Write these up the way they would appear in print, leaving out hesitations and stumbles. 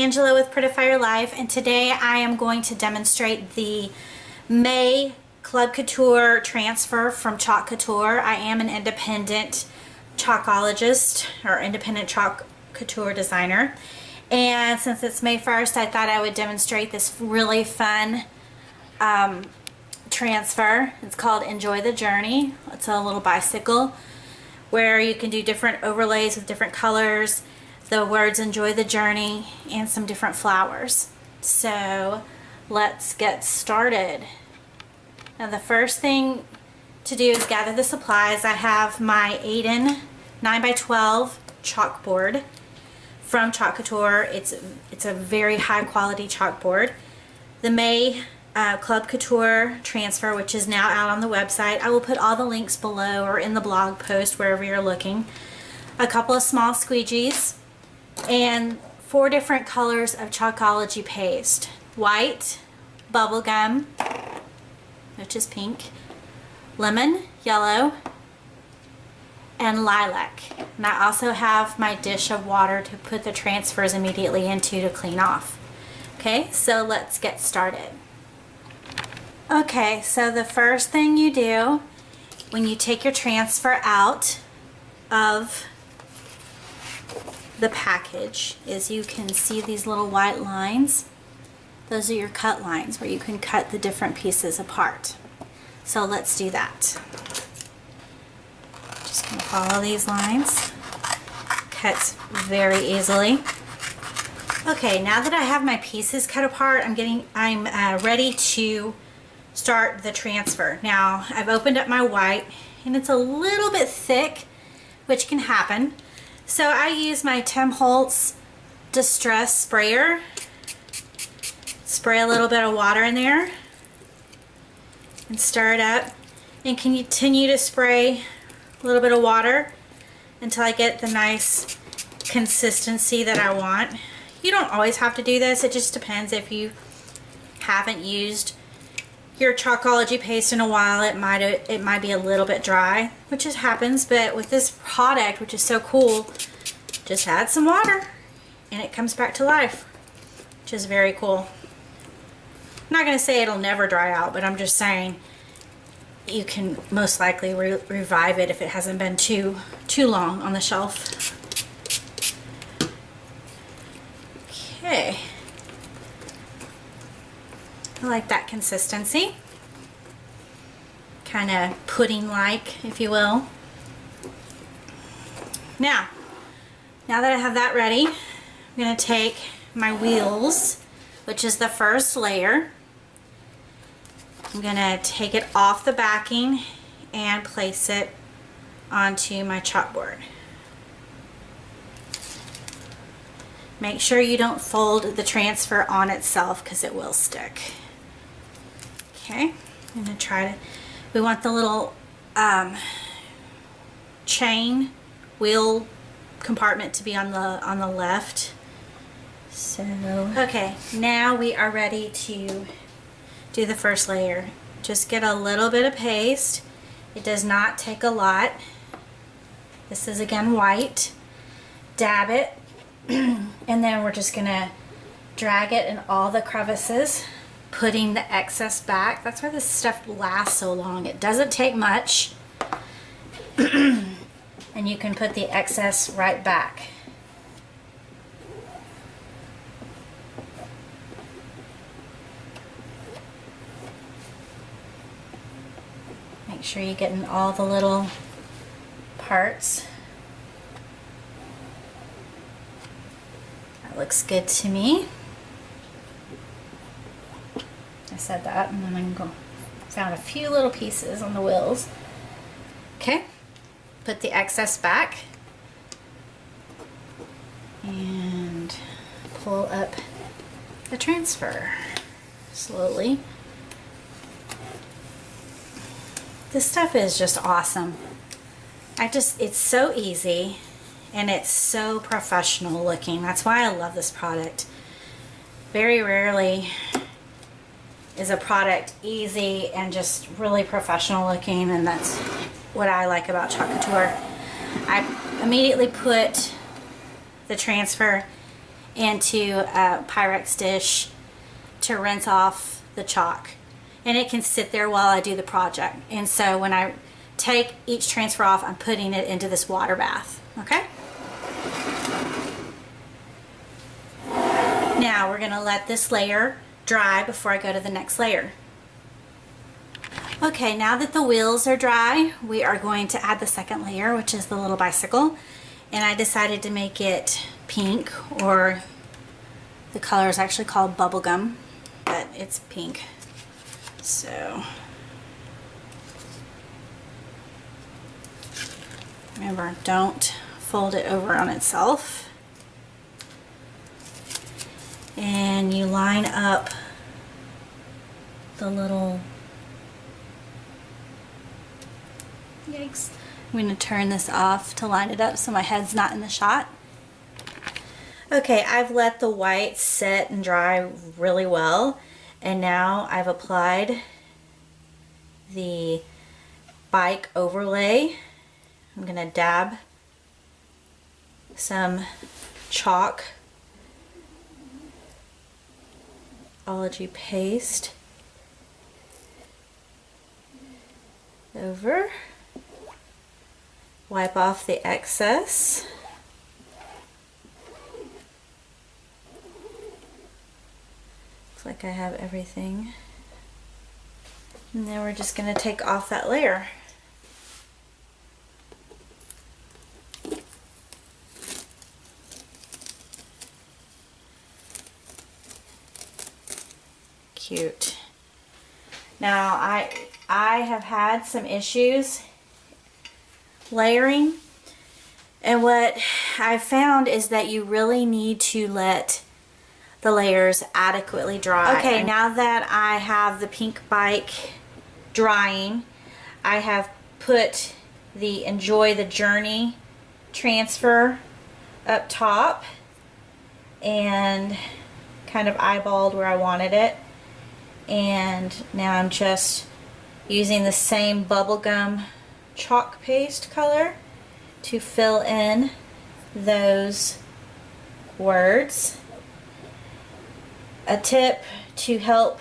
Angela with Prettify Your Life, and today I am going to demonstrate the May Club Couture transfer from Chalk Couture. I am an independent chalkologist or independent chalk couture designer, and since it's May 1st, I thought I would demonstrate this really fun transfer. It's called Enjoy the Journey. It's a little bicycle where you can do different overlays with different colors, the words Enjoy the Journey, and some different flowers. So let's get started. Now the first thing to do is gather the supplies. I have my Aiden 9x12 chalkboard from Chalk Couture. It's a very high quality chalkboard. The May Club Couture transfer, which is now out on the website. I will put all the links below or in the blog post wherever you're looking. A couple of small squeegees and 4 different colors of Chalkology paste. White, bubblegum, which is pink, lemon, yellow, and lilac. And I also have my dish of water to put the transfers immediately into to clean off. Okay, so let's get started. Okay, so the first thing you do when you take your transfer out of the package is you can see these little white lines. Those are your cut lines where you can cut the different pieces apart. So let's do that. Just gonna follow these lines. Cuts very easily. Okay, now that I have my pieces cut apart, I'm ready to start the transfer. Now I've opened up my white and it's a little bit thick, which can happen. So I use my Tim Holtz Distress sprayer. Spray a little bit of water in there and stir it up, and continue to spray a little bit of water until I get the nice consistency that I want. You don't always have to do this. It just depends. If you haven't used your Chalkology paste in a while, it might be a little bit dry, which just happens. But with this product, which is so cool, just add some water and it comes back to life, which is very cool. I'm not going to say it'll never dry out, but I'm just saying you can most likely revive it if it hasn't been too long on the shelf. Okay. I like that consistency. Kind of pudding-like, if you will. Now that I have that ready, I'm going to take my wheels, which is the first layer. I'm going to take it off the backing and place it onto my chalkboard. Make sure you don't fold the transfer on itself because it will stick. Okay, I'm going to try to, we want the little chain wheel compartment to be on the left. So, okay, now we are ready to do the first layer. Just get a little bit of paste. It does not take a lot. This is again white. Dab it, and then we're just gonna drag it in all the crevices, putting the excess back. That's why this stuff lasts so long. It doesn't take much. And you can put the excess right back. Make sure you get in all the little parts. That looks good to me. I said that, and then I found a few little pieces on the wheels. Okay, put the excess back and pull up the transfer slowly. This stuff is just awesome. It's so easy and it's so professional looking. That's why I love this product. Very rarely is a product easy and just really professional looking, and that's what I like about Chalk Couture. I immediately put the transfer into a Pyrex dish to rinse off the chalk. And it can sit there while I do the project. And so when I take each transfer off, I'm putting it into this water bath, okay? Now we're gonna let this layer dry before I go to the next layer. Okay, now that the wheels are dry, we are going to add the second layer, which is the little bicycle. And I decided to make it pink, or the color is actually called bubblegum, but it's pink. So, remember, don't fold it over on itself. And you line up the little, yikes, I'm going to turn this off to line it up so my head's not in the shot. Okay, I've let the white set and dry really well, and now I've applied the bike overlay. I'm going to dab some chalk ology paste over, wipe off the excess. Looks like I have everything. And then we're just going to take off that layer. Cute. Now I have had some issues layering, and what I've found is that you really need to let the layers adequately dry. Okay, now that I have the pink bike drying, I have put the Enjoy the Journey transfer up top and kind of eyeballed where I wanted it. And now I'm just using the same bubblegum chalk paste color to fill in those words. A tip to help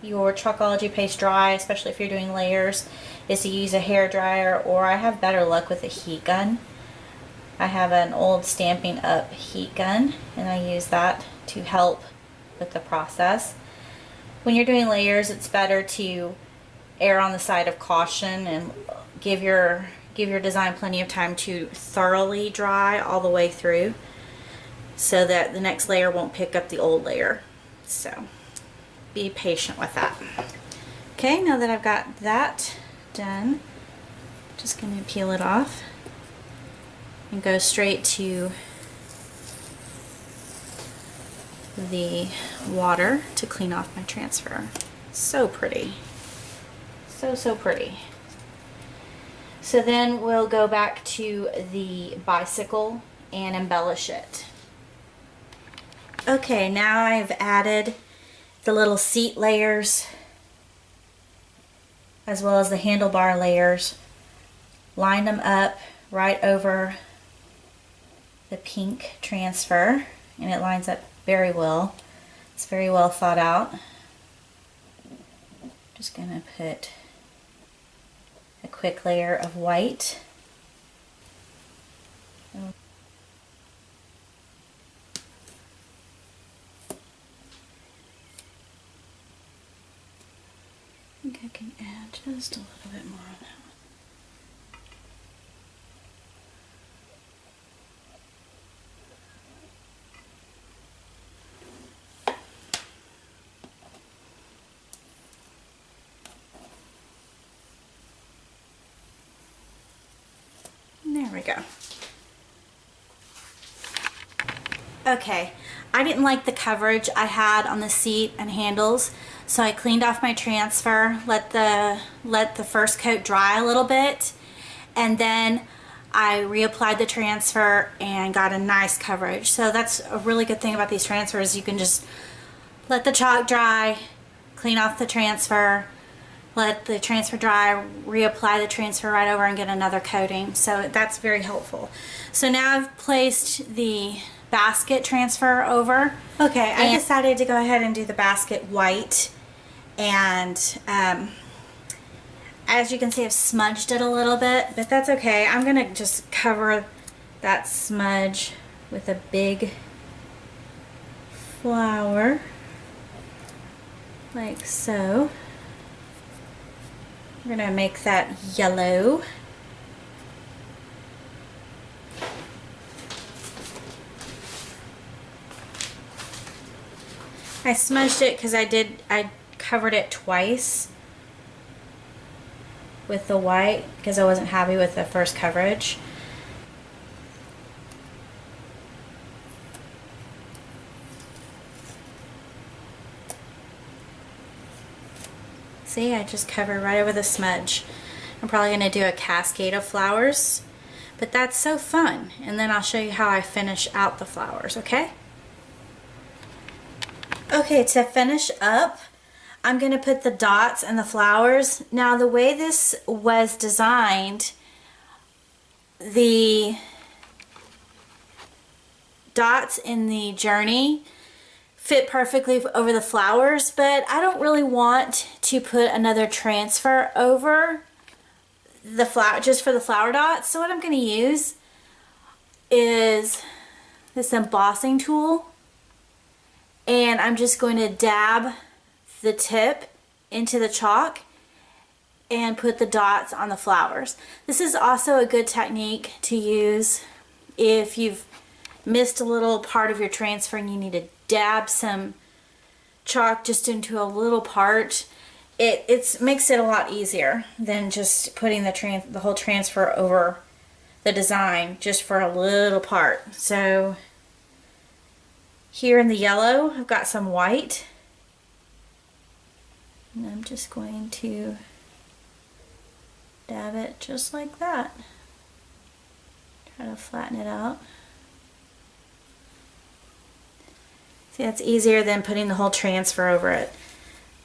your Chalkology paste dry, especially if you're doing layers, is to use a hair dryer, or I have better luck with a heat gun. I have an old Stampin' Up heat gun, and I use that to help with the process. When you're doing layers, it's better to err on the side of caution and give your design plenty of time to thoroughly dry all the way through, so that the next layer won't pick up the old layer. So be patient with that. Okay, now that I've got that done, just going to peel it off and go straight to the water to clean off my transfer. So pretty. So pretty. So then we'll go back to the bicycle and embellish it. Okay, now I've added the little seat layers as well as the handlebar layers. Line them up right over the pink transfer, and it lines up very well. It's very well thought out. Just gonna put a quick layer of white. I think I can add just a little bit more on that one. There we go. Okay, I didn't like the coverage I had on the seat and handles, so I cleaned off my transfer, let the first coat dry a little bit, and then I reapplied the transfer and got a nice coverage. So that's a really good thing about these transfers. You can just let the chalk dry, clean off the transfer, let the transfer dry, reapply the transfer right over and get another coating. So that's very helpful. So now I've placed the basket transfer over. Okay, I decided to go ahead and do the basket white, and as you can see, I've smudged it a little bit, but that's okay. I'm gonna just cover that smudge with a big flower, like so. We're gonna make that yellow. I smudged it because I covered it twice with the white because I wasn't happy with the first coverage. See, I just covered right over the smudge. I'm probably going to do a cascade of flowers, but that's so fun. And then I'll show you how I finish out the flowers, okay? Okay, to finish up, I'm going to put the dots and the flowers. Now, the way this was designed, the dots in the journey fit perfectly over the flowers, but I don't really want to put another transfer over the flower just for the flower dots. So what I'm going to use is this embossing tool, and I'm just going to dab the tip into the chalk and put the dots on the flowers. This is also a good technique to use if you've missed a little part of your transfer and you need to dab some chalk just into a little part. It makes it a lot easier than just putting the whole transfer over the design just for a little part. So here in the yellow, I've got some white, and I'm just going to dab it just like that. Try to flatten it out. See, that's easier than putting the whole transfer over it.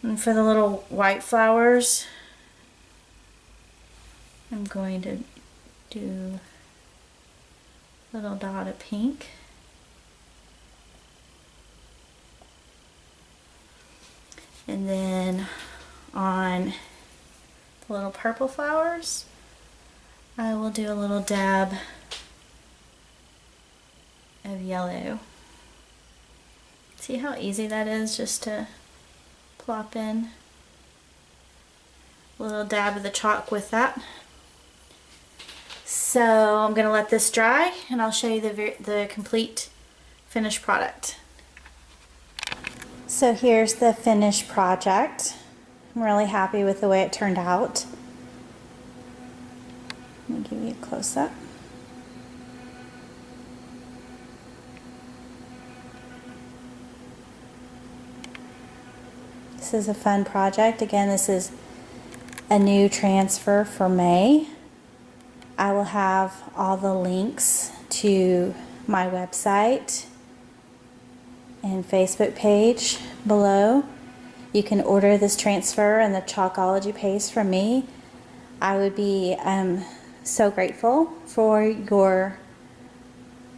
And for the little white flowers, I'm going to do a little dot of pink. And then on the little purple flowers, I will do a little dab of yellow. See how easy that is just to plop in a little dab of the chalk with that. So I'm going to let this dry and I'll show you the complete finished product. So here's the finished project. I'm really happy with the way it turned out. Let me give you a close-up. This is a fun project. Again, this is a new transfer for May. I will have all the links to my website and Facebook page below. You can order this transfer and the Chalkology paste from me. I would be so grateful for your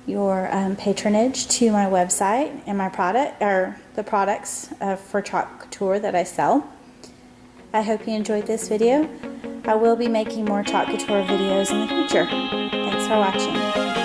patronage to my website and my product, or the products for Chalk Couture that I sell. I hope you enjoyed this video. I will be making more Chalk Couture videos in the future. Thanks for watching.